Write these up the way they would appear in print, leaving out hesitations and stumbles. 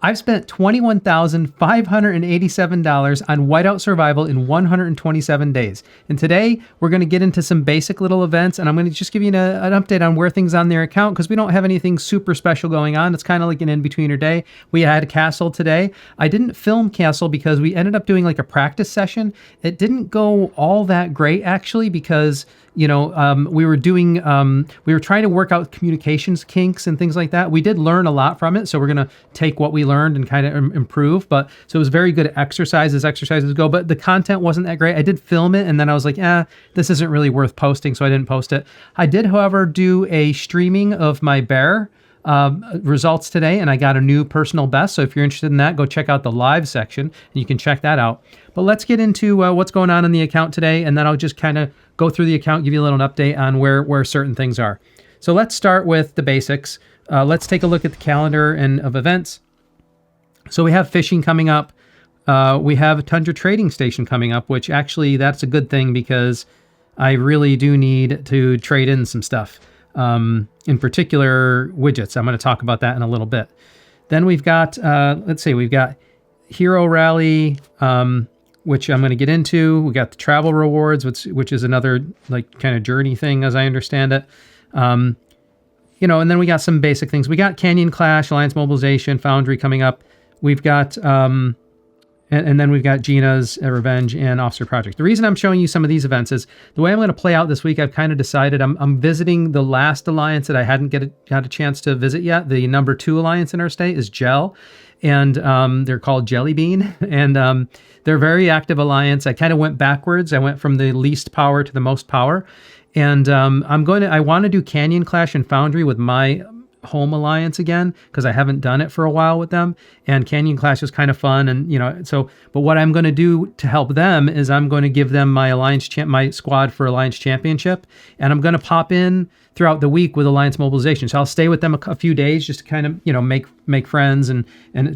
I've spent $21,587 on Whiteout Survival in 127 days. And today, we're going to get into some basic little events, and I'm going to just give you an update on where things on their account, because we don't have anything super special going on. It's kind of like an in-betweener day. We had a castle today. I didn't film castle because we ended up doing like a practice session. It didn't go all that great, actually, because we were trying to work out communications kinks and things like that. We did learn a lot from it, so we're going to take what we learned and kind of improve. But so it was very good exercise as exercises go, but the content wasn't that great. I did film it, and then I was like, this isn't really worth posting, so I didn't post it. I did, however, do a streaming of my bear results today, and I got a new personal best. So if you're interested in that, go check out the live section, and you can check that out. But let's get into what's going on in the account today, and then I'll just kind of go through the account, give you a little update on where certain things are. So let's start with the basics. Let's take a look at the calendar of events. So we have fishing coming up. We have a Tundra Trading Station coming up, which actually that's a good thing because I really do need to trade in some stuff. In particular, widgets. I'm going to talk about that in a little bit. Then we've got, we've got Hero Rally, which I'm going to get into. We got the travel rewards, which is another like kind of journey thing, as I understand it. And then we got some basic things. We got Canyon Clash, Alliance Mobilization, Foundry coming up. We've got, and then we've got Gina's Revenge and Officer Project. The reason I'm showing you some of these events is the way I'm going to play out this week. I've kind of decided I'm visiting the last alliance that I hadn't had a chance to visit yet. The number 2 alliance in our state is Gel, and they're called Jelly Bean, and they're a very active alliance. I kind of went backwards. I went from the least power to the most power, and I want to do Canyon Clash and Foundry with my home alliance again, because I haven't done it for a while with them, and Canyon Clash is kind of fun. And but what I'm going to do to help them is I'm going to give them my my squad for Alliance Championship, and I'm going to pop in throughout the week with Alliance Mobilization. So I'll stay with them a few days just to kind of make friends and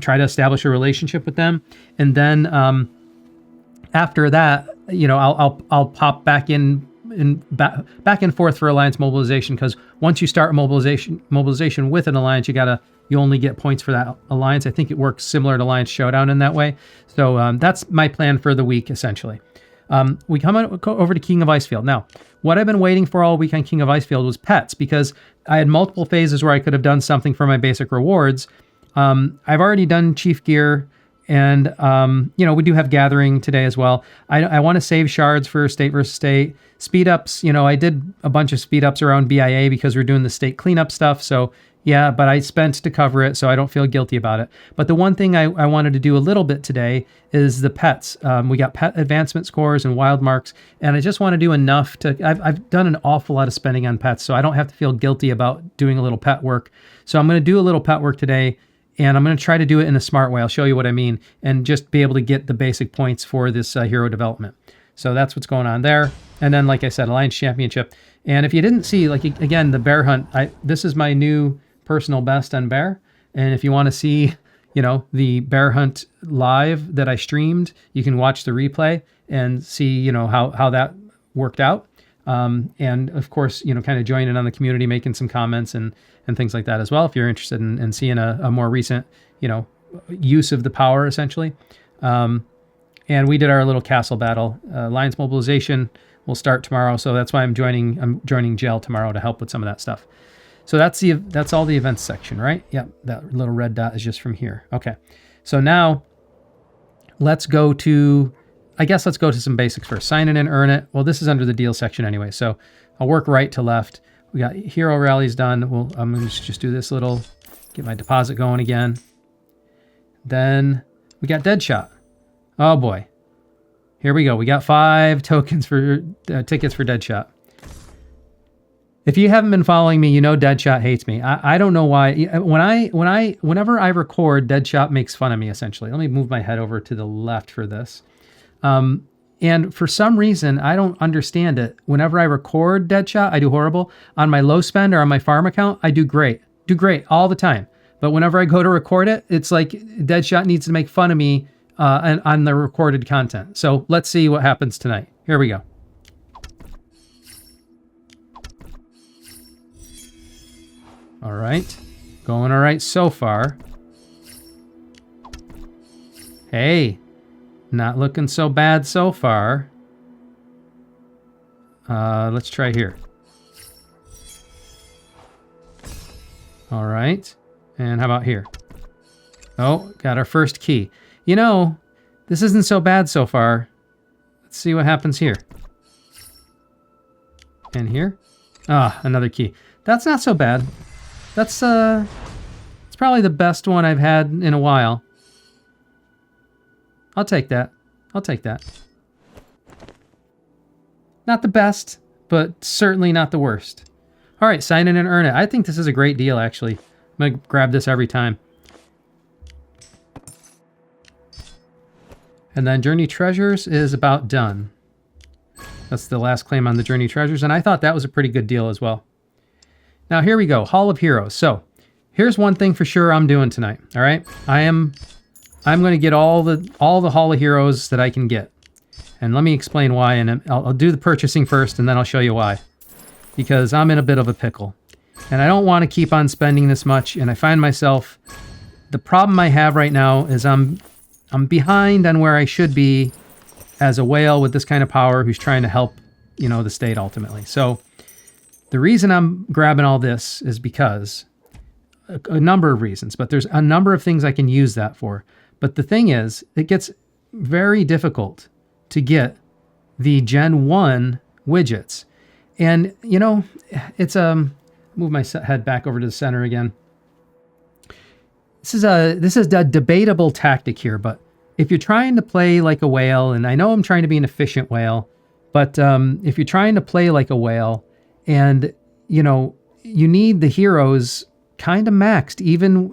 try to establish a relationship with them, and then after that, I'll pop back in back and forth for Alliance Mobilization, because once you start mobilization with an alliance, you only get points for that alliance. I think it works similar to Alliance Showdown in that way. So that's my plan for the week, essentially. We come over to King of Icefield. Now, what I've been waiting for all week on King of Icefield was pets, because I had multiple phases where I could have done something for my basic rewards. I've already done Chief Gear, and we do have Gathering today as well. I want to save shards for state versus state. Speed ups, I did a bunch of speed ups around BIA because we're doing the state cleanup stuff. So yeah, but I spent to cover it, so I don't feel guilty about it. But the one thing I wanted to do a little bit today is the pets. We got pet advancement scores and wild marks, and I just want to do enough to. I've done an awful lot of spending on pets, so I don't have to feel guilty about doing a little pet work. So I'm going to do a little pet work today, and I'm going to try to do it in a smart way. I'll show you what I mean, and just be able to get the basic points for this hero development. So that's what's going on there. And then, like I said, Alliance Championship. And if you didn't see, again, the bear hunt, this is my new personal best on bear. And if you want to see, the bear hunt live that I streamed, you can watch the replay and see, how that worked out. And of course, kind of join in on the community, making some comments and things like that as well, if you're interested in seeing a more recent, use of the power, essentially. And we did our little castle battle. Alliance Mobilization will start tomorrow, so that's why I'm joining Gel tomorrow to help with some of that stuff. So that's all the events section, right? Yep, that little red dot is just from here. Okay, so now let's go to some basics first. Sign in and earn it. Well, this is under the deal section anyway, so I'll work right to left. We got hero rallies done. I'm going to just do this little, get my deposit going again. Then we got Deadshot. Oh boy. Here we go. We got 5 tokens for tickets for Deadshot. If you haven't been following me, Deadshot hates me. I don't know why. Whenever I record, Deadshot makes fun of me, essentially. Let me move my head over to the left for this. And for some reason, I don't understand it. Whenever I record Deadshot, I do horrible. On my low spend or on my farm account, I do great. Do great all the time. But whenever I go to record it, it's like Deadshot needs to make fun of me on the recorded content. So let's see what happens tonight. Here we go. All right. Going all right so far. Hey, not looking so bad so far. Let's try here. All right. And how about here? Oh, got our first key. You know, this isn't so bad so far. Let's see what happens here. And here. Ah, another key. That's not so bad. That's it's probably the best one I've had in a while. I'll take that. I'll take that. Not the best, but certainly not the worst. All right, sign in and earn it. I think this is a great deal, actually. I'm going to grab this every time. And then Journey Treasures is about done. That's the last claim on the Journey Treasures, and I thought that was a pretty good deal as well. Now, here we go. Hall of Heroes. So, here's one thing for sure I'm doing tonight, all right? I'm going to get all the Hall of Heroes that I can get. And let me explain why, and I'll do the purchasing first, and then I'll show you why. Because I'm in a bit of a pickle. And I don't want to keep on spending this much, and I find myself... The problem I have right now is I'm behind on where I should be as a whale with this kind of power who's trying to help, you know, the state ultimately. So the reason I'm grabbing all this is because... A number of reasons, but there's a number of things I can use that for. But the thing is, it gets very difficult to get the Gen 1 widgets. And, you know, it's move my head back over to the center again. This is a debatable tactic here, but if you're trying to play like a whale, and I know I'm trying to be an efficient whale, but if you're trying to play like a whale and, you know, you need the heroes kind of maxed, even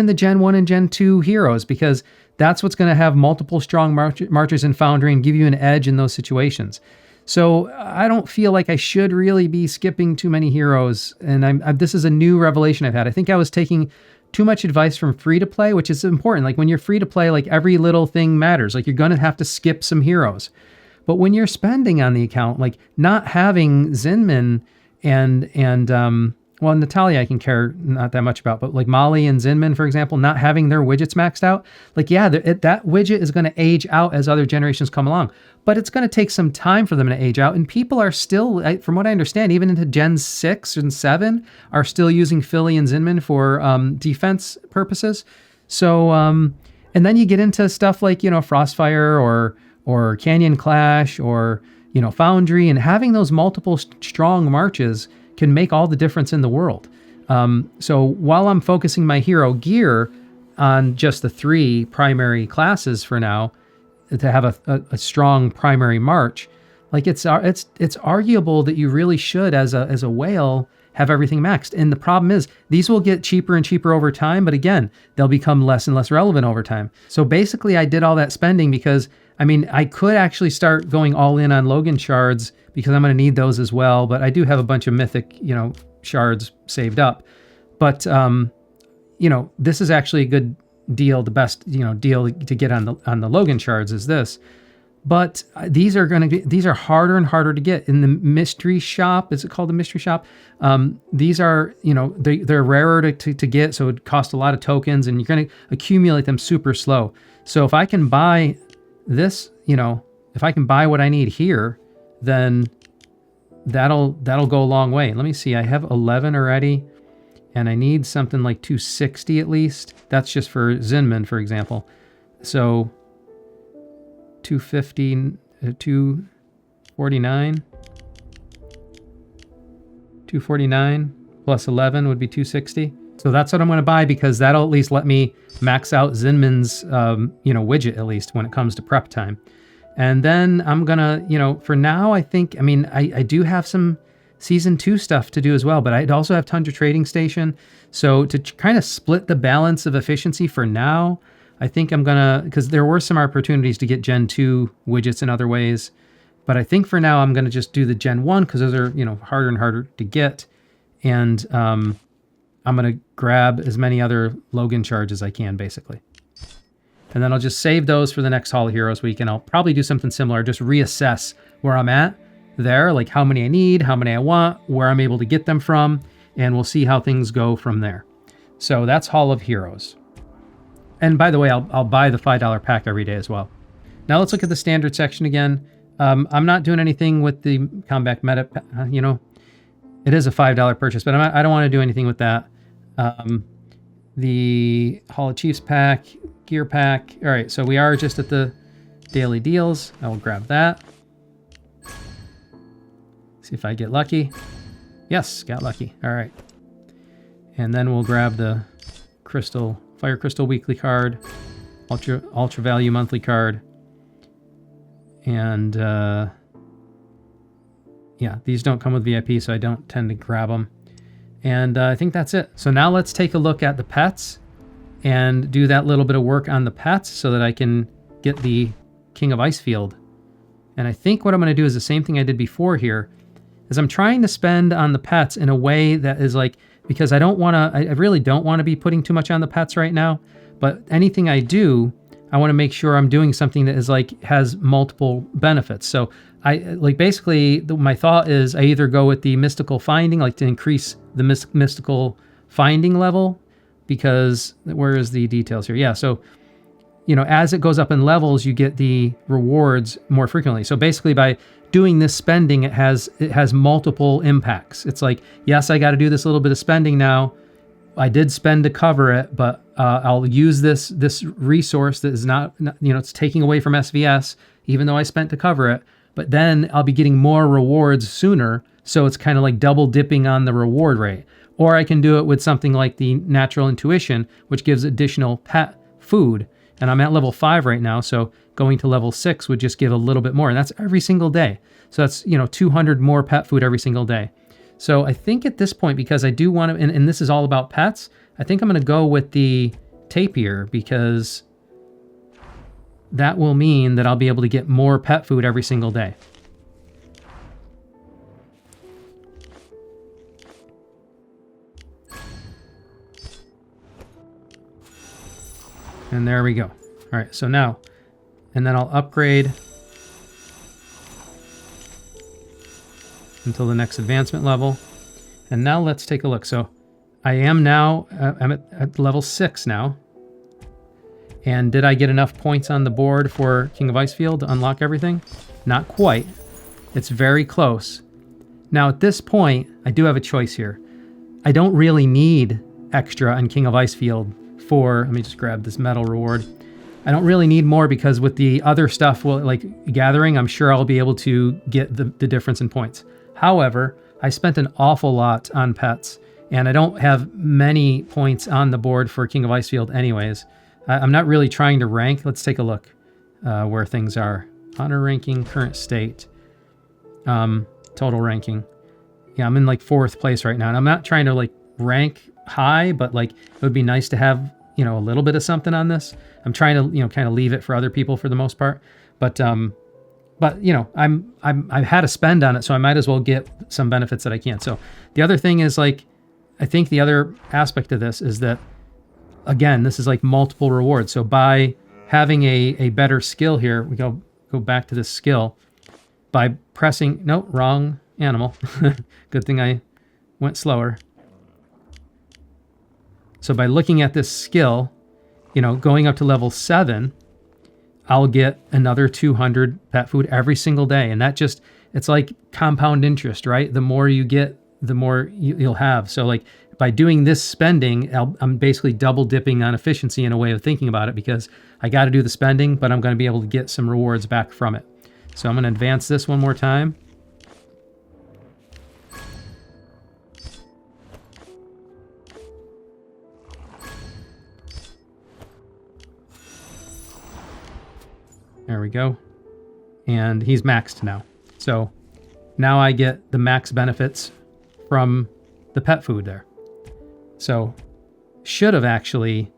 the Gen 1 and Gen 2 heroes, because that's what's going to have multiple strong marchers in Foundry and give you an edge in those situations. So I don't feel like I should really be skipping too many heroes, and this is a new revelation I've had. I think I was taking too much advice from free-to-play, which is important. Like when you're free-to-play, like every little thing matters. Like you're going to have to skip some heroes. But when you're spending on the account, like not having Zinman and well, Natalia I can care not that much about, but like Molly and Zinman, for example, not having their widgets maxed out, like, yeah, that widget is going to age out as other generations come along, but it's going to take some time for them to age out. And people are still, from what I understand, even into Gen 6 and 7, are still using Philly and Zinman for defense purposes. So, and then you get into stuff like, you know, Frostfire or Canyon Clash or, you know, Foundry, and having those multiple strong marches can make all the difference in the world. So while I'm focusing my hero gear on just the 3 primary classes for now, to have a strong primary march, like it's arguable that you really should, as a whale, have everything maxed. And the problem is these will get cheaper and cheaper over time, but again, they'll become less and less relevant over time. So basically I did all that spending because, I mean, I could actually start going all in on Logan shards because I'm going to need those as well. But I do have a bunch of mythic, you know, shards saved up. But, you know, this is actually a good deal. The best, you know, deal to get on the Logan shards is this. But these are harder and harder to get in the mystery shop. Is it called the mystery shop? These are, you know, they're rarer to get, so it costs a lot of tokens, and you're going to accumulate them super slow. So if I can buy this, you know, if I can buy what I need here, then that'll go a long way. Let me see. I have 11 already, and I need something like 260 at least. That's just for Zinman, for example. So 250, 249. 249 plus 11 would be 260. So that's what I'm going to buy, because that'll at least let me max out Zinman's, you know, widget at least when it comes to prep time. And then I'm going to, you know, for now, I think, I mean, I do have some Season 2 stuff to do as well, but I'd also have Tundra Trading Station. So to kind of split the balance of efficiency for now, I think I'm going to, because there were some opportunities to get Gen 2 widgets in other ways. But I think for now, I'm going to just do the Gen 1 because those are, you know, harder and harder to get. And I'm going to grab as many other Logan shards as I can, basically. And then I'll just save those for the next Hall of Heroes week, and I'll probably do something similar, just reassess where I'm at there, like how many I need, how many I want, where I'm able to get them from, and we'll see how things go from there. So that's Hall of Heroes. And by the way, I'll buy the $5 pack every day as well. Now let's look at the standard section again. I'm not doing anything with the combat meta, you know, it is a $5 purchase, but I don't want to do anything with that. The Hall of Chiefs pack, gear pack. All right, so we are just at the daily deals. I will grab that. See if I get lucky. Yes, got lucky. All right. And then we'll grab the Fire Crystal weekly card, Ultra Value monthly card. And yeah, these don't come with VIP, so I don't tend to grab them. And I think that's it. So now let's take a look at the pets and do that little bit of work on the pets so that I can get the King of Icefield. And I think what I'm going to do is the same thing I did before here, is I'm trying to spend on the pets in a way that is like, because I really don't want to be putting too much on the pets right now, but anything I do, I want to make sure I'm doing something that is like, has multiple benefits. So basically my thought is I either go with the mystical finding, like to increase the mystical finding level, because where is the details here? Yeah. So, you know, as it goes up in levels, you get the rewards more frequently. So basically by doing this spending, it has multiple impacts. It's like, yes, I got to do this little bit of spending now. I did spend to cover it, but I'll use this resource that is not, you know, it's taking away from SVS, even though I spent to cover it. But then I'll be getting more rewards sooner. So it's kind of like double dipping on the reward rate. Or I can do it with something like the Natural Intuition, which gives additional pet food. And I'm at level 5 right now, so going to level 6 would just give a little bit more. And that's every single day. So that's, you know, 200 more pet food every single day. So I think at this point, because I do want to, and this is all about pets, I think I'm going to go with the tapir, because that will mean that I'll be able to get more pet food every single day. And there we go. All right, so now, and then I'll upgrade until the next advancement level. And now let's take a look. So I am now, I'm at level 6 now. And did I get enough points on the board for King of Icefield to unlock everything? Not quite. It's very close. Now at this point, I do have a choice here. I don't really need extra on King of Icefield for, let me just grab this medal reward. I don't really need more, because with the other stuff, well, like gathering, I'm sure I'll be able to get the difference in points. However, I spent an awful lot on pets, and I don't have many points on the board for King of Icefield anyways. I'm not really trying to rank. Let's take a look where things are. Honor ranking, current state, total ranking. Yeah, I'm in like 4th place right now, and I'm not trying to like rank high, but like it would be nice to have, you know, a little bit of something on this. I'm trying to, you know, kind of leave it for other people for the most part, but you know, I've had to spend on it, so I might as well get some benefits that I can. So the other thing is, like, I think the other aspect of this is that, again, this is like multiple rewards. So by having a better skill here, we go back to this skill by pressing, no, wrong animal. Good thing I went slower. So by looking at this skill, you know, going up to level 7, I'll get another 200 pet food every single day. And that just, it's like compound interest, right? The more you get, the more you'll have. So like by doing this spending, I'm basically double dipping on efficiency in a way of thinking about it, because I got to do the spending, but I'm going to be able to get some rewards back from it. So I'm going to advance this one more time. There we go. And he's maxed now. So now I get the max benefits from the pet food there. So should have actually,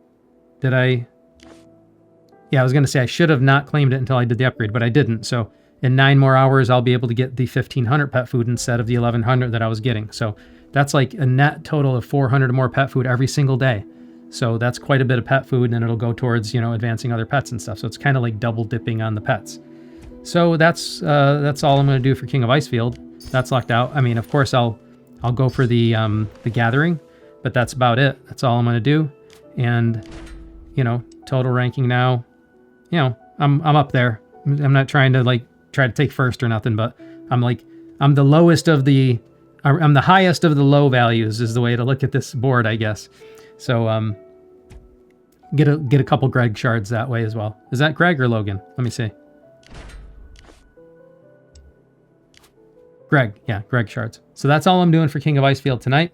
yeah, I was going to say I should have not claimed it until I did the upgrade, but I didn't. So in 9 more hours, I'll be able to get the 1,500 pet food instead of the 1,100 that I was getting. So that's like a net total of 400 more pet food every single day. So that's quite a bit of pet food, and it'll go towards, you know, advancing other pets and stuff. So it's kind of like double dipping on the pets. So that's all I'm going to do for King of Icefield. That's locked out. I mean, of course, I'll go for the gathering, but that's about it. That's all I'm going to do. And you know, total ranking now, you know, I'm up there. I'm not trying to like try to take first or nothing, but I'm the lowest of the, I'm the highest of the low values is the way to look at this board, I guess. So get a couple Greg shards that way as well. Is that Greg or Logan? Let me see. Greg, yeah, Greg shards. So that's all I'm doing for King of Icefield tonight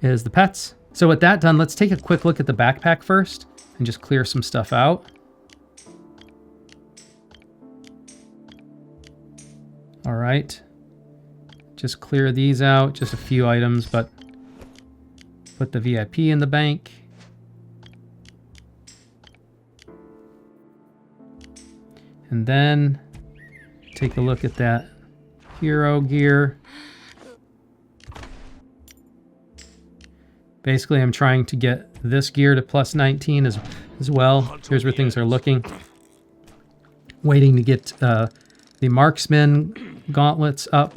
is the pets. So with that done, let's take a quick look at the backpack first and just clear some stuff out. All right, just clear these out, just a few items, but put the VIP in the bank. And then take a look at that hero gear. Basically, I'm trying to get this gear to plus 19 as well. Here's where things are looking. Waiting to get the marksman gauntlets up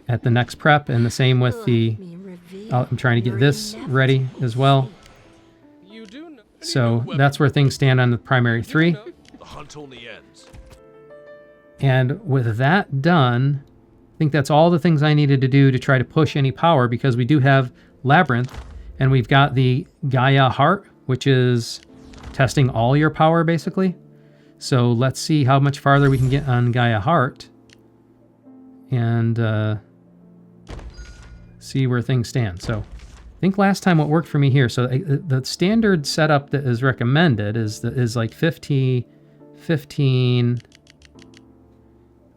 at the next prep, and the same with the I'm trying to get this ready as well. So that's where things stand on the primary 3. And with that done, I think that's all the things I needed to do to try to push any power, because we do have Labyrinth and we've got the Gaia Heart, which is testing all your power basically. So let's see how much farther we can get on Gaia Heart and see where things stand. So I think last time what worked for me here, so the standard setup that is recommended is like 15,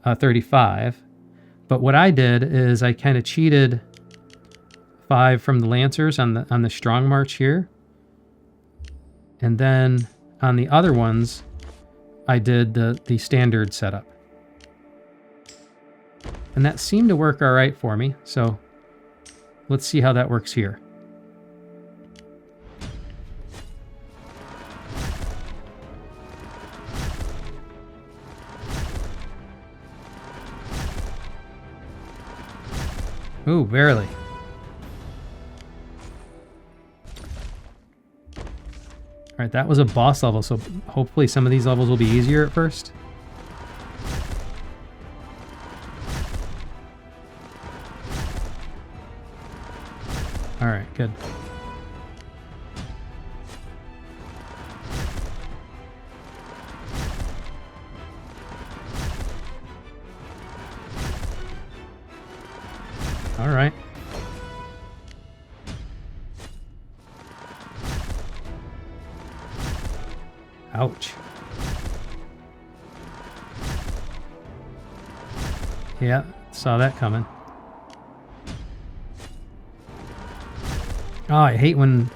35. But what I did is I kind of cheated 5 from the Lancers on the Strong March here. And then on the other ones, I did the standard setup. And that seemed to work all right for me. So let's see how that works here. Ooh, barely. All right, that was a boss level, so hopefully some of these levels will be easier at first. All right, good. All right. Ouch. Yeah, saw that coming. Oh, I hate when the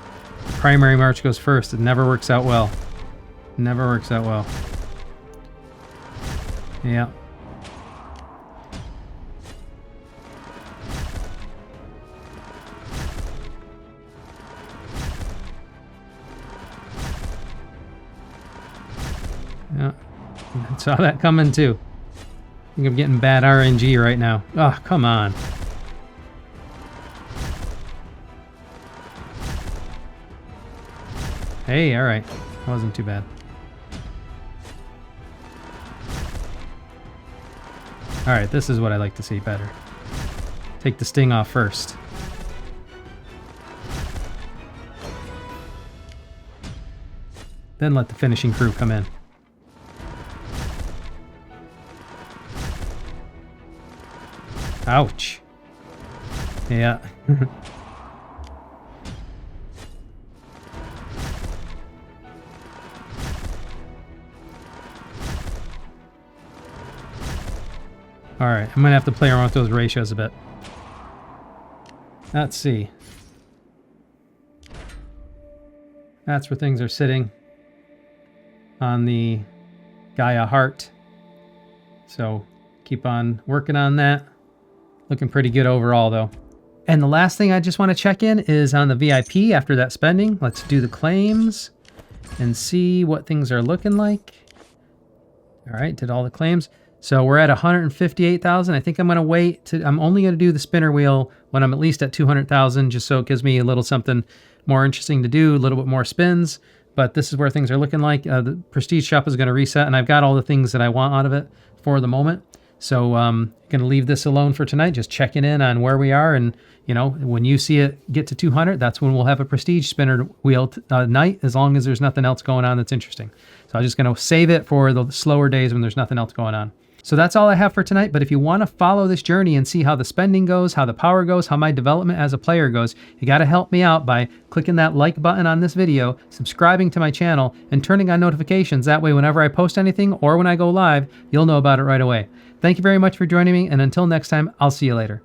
primary march goes first. It never works out well. Never works out well. Yeah. Yeah, saw that coming too. I think I'm getting bad RNG right now. Oh, come on. Hey, all right. That wasn't too bad. All right, this is what I like to see better. Take the sting off first. Then let the finishing crew come in. Ouch. Yeah. All right, I'm gonna have to play around with those ratios a bit. Let's see. That's where things are sitting on the Gaia Heart. So keep on working on that. Looking pretty good overall though. And the last thing I just want to check in is on the VIP after that spending. Let's do the claims and see what things are looking like. All right, did all the claims. So we're at 158,000. I think I'm going to wait to, I'm only going to do the spinner wheel when I'm at least at 200,000, just so it gives me a little something more interesting to do, a little bit more spins. But this is where things are looking like. The Prestige Shop is going to reset, and I've got all the things that I want out of it for the moment. So going to leave this alone for tonight, just checking in on where we are. And, you know, when you see it get to 200, that's when we'll have a Prestige spinner wheel night, as long as there's nothing else going on that's interesting. So I'm just going to save it for the slower days when there's nothing else going on. So that's all I have for tonight. But if you want to follow this journey and see how the spending goes, how the power goes, how my development as a player goes, you got to help me out by clicking that like button on this video, subscribing to my channel, and turning on notifications. That way, whenever I post anything or when I go live, you'll know about it right away. Thank you very much for joining me. And until next time, I'll see you later.